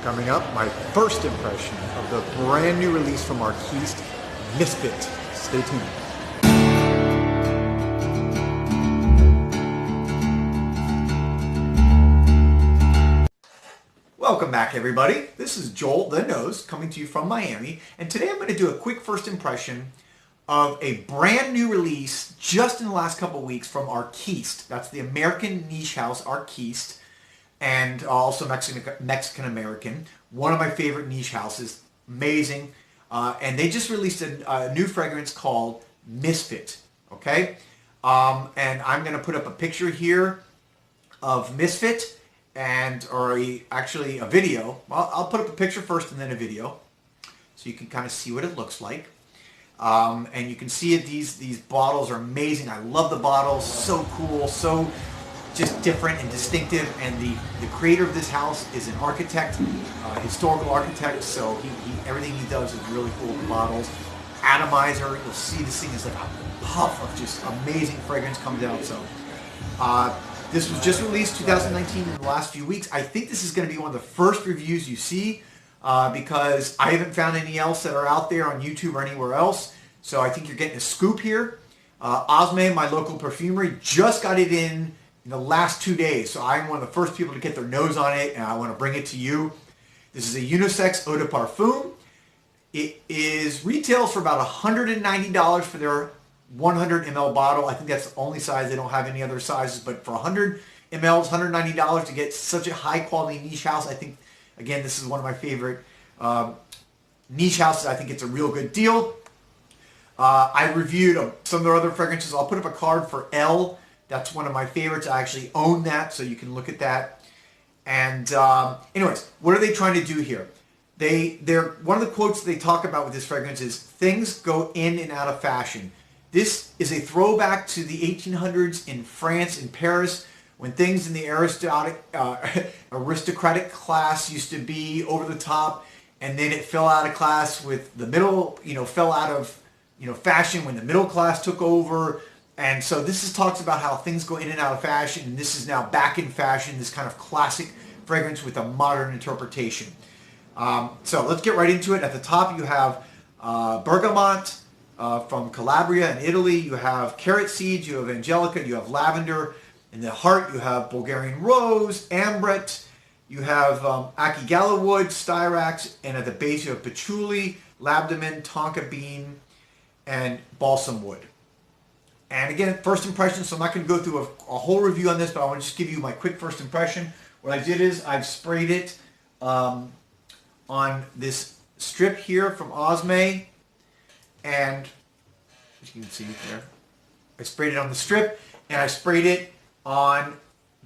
Coming up, my first impression of the brand new release from Arquiste, MISFIT. Stay tuned. Welcome back, everybody. This is Joel the Nose coming to you from Miami, and today I'm going to do a quick first impression of a brand new release just in the last couple of weeks from Arquiste. That's the American niche house Arquiste, and also Mexican American. One of my favorite niche houses, amazing. And they just released a new fragrance called MISFIT. Okay, and I'm going to put up a picture here of MISFIT. Actually a video. Well, I'll put up a picture first and then a video, so you can kind of see what it looks like. And you can see it. These bottles are amazing. I love the bottles. So cool. So just different and distinctive. And the creator of this house is an architect, historical architect. So everything he does is really cool with the bottles. Atomizer. You'll see this thing is like a puff of just amazing fragrance comes out. So. This was just released 2019 in the last few weeks. I think this is going to be one of the first reviews you see because I haven't found any else that are out there on YouTube or anywhere else. So I think you're getting a scoop here. Osme, my local perfumery, just got it in the last 2 days. So I'm one of the first people to get their nose on it, and I want to bring it to you. This is a unisex eau de parfum. It retails for about $190 for their 100 ml bottle. I think that's the only size. They don't have any other sizes, but for 100 mLs, $190 to get such a high quality niche house. I think, again, this is one of my favorite niche houses. I think it's a real good deal. I reviewed some of their other fragrances. I'll put up a card for L. That's one of my favorites. I actually own that, so you can look at that. And anyways, what are they trying to do here? They're one of the quotes they talk about with this fragrance is, "Things go in and out of fashion." This is a throwback to the 1800s in France, in Paris, when things in the aristocratic class used to be over the top, and then it fell out of class with the middle, fell out of, fashion when the middle class took over. And so this talks about how things go in and out of fashion, and this is now back in fashion, this kind of classic fragrance with a modern interpretation. So let's get right into it. At the top you have Bergamot, from Calabrian in Italy. You have carrot seeds, you have Angelica, you have lavender. In the heart, you have Bulgarian rose, Ambrette. You have Akigalawood, Styrax, and at the base you have Patchouli, Labdanum, Tonka bean, and Balsam wood. And again, first impression, so I'm not going to go through a whole review on this, but I want to just give you my quick first impression. What I did is I've sprayed it on this strip here from Osme. And as you can see there, I sprayed it on the strip, and I sprayed it on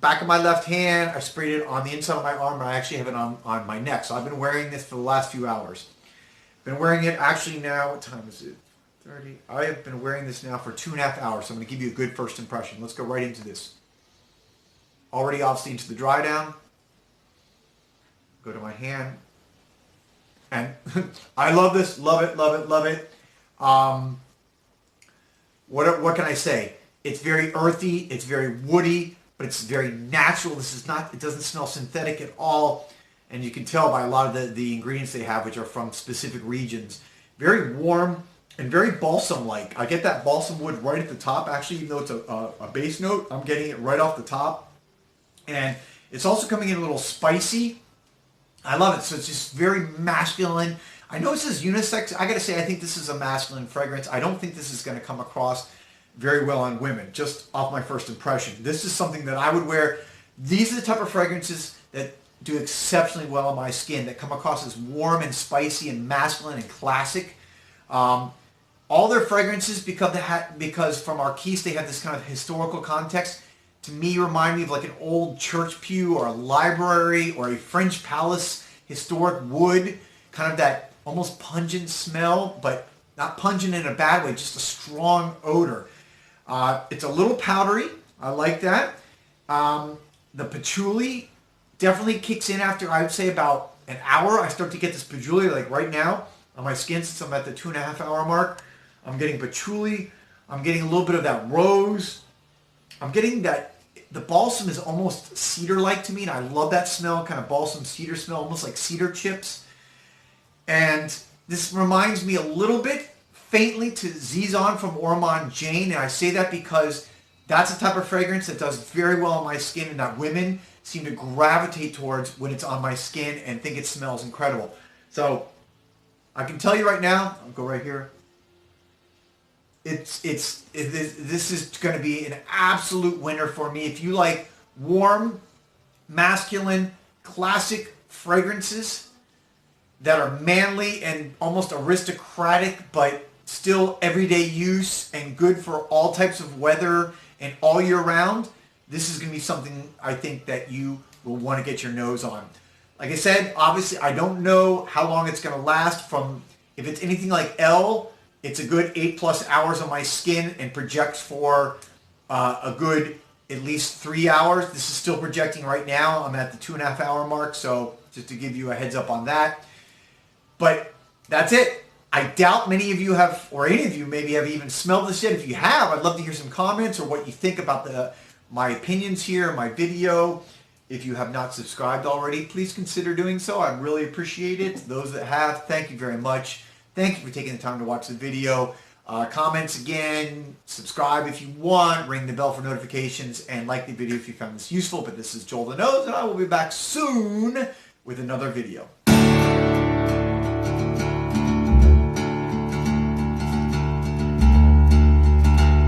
back of my left hand. I sprayed it on the inside of my arm, and I actually have it on my neck. So I've been wearing this for the last few hours. Been wearing it actually now, what time is it? 30. I have been wearing this now for 2.5 hours, so I'm going to give you a good first impression. Let's go right into this. Already obviously into the dry down. Go to my hand. And I love this. Love it, love it, love it. What can I say? It's very earthy, it's very woody, but it's very natural. It doesn't smell synthetic at all, and you can tell by a lot of the ingredients they have, which are from specific regions. Very warm and very balsam-like. I get that balsam wood right at the top, actually, even though it's a base note, I'm getting it right off the top. And it's also coming in a little spicy. I love it. So it's just very masculine. I know it says unisex. I got to say, I think this is a masculine fragrance. I don't think this is going to come across very well on women, just off my first impression. This is something that I would wear. These are the type of fragrances that do exceptionally well on my skin, that come across as warm and spicy and masculine and classic. All their fragrances, because from Arquiste, they have this kind of historical context, to me remind me of like an old church pew or a library or a French palace historic wood, kind of that almost pungent smell, but not pungent in a bad way, just a strong odor. It's a little powdery. I like that. The patchouli definitely kicks in after, I would say, about an hour. I start to get this patchouli, like right now, on my skin, since I'm at the 2.5 hour mark. I'm getting patchouli. I'm getting a little bit of that rose. I'm getting that the balsam is almost cedar-like to me, and I love that smell, kind of balsam cedar smell, almost like cedar chips. And this reminds me a little bit faintly to Zizon from Ormond Jane, and I say that because that's a type of fragrance that does very well on my skin and that women seem to gravitate towards when it's on my skin and think it smells incredible. So I can tell you right now, I'll go right here. This is going to be an absolute winner for me. If you like warm, masculine, classic fragrances that are manly and almost aristocratic, but still everyday use and good for all types of weather and all year round, this is going to be something I think that you will want to get your nose on. Like I said, obviously I don't know how long it's going to last. From, if it's anything like L, it's a good 8+ hours on my skin and projects for a good at least 3 hours. This is still projecting right now. I'm at the 2.5 hour mark, so just to give you a heads up on that. But that's it. I doubt many of you have, or any of you maybe have even smelled this yet. If you have, I'd love to hear some comments or what you think about my opinions here, my video. If you have not subscribed already, please consider doing so. I'd really appreciate it. Those that have, thank you very much. Thank you for taking the time to watch the video. Comments again, subscribe if you want, ring the bell for notifications, and like the video if you found this useful. But this is Joel the Nose, and I will be back soon with another video.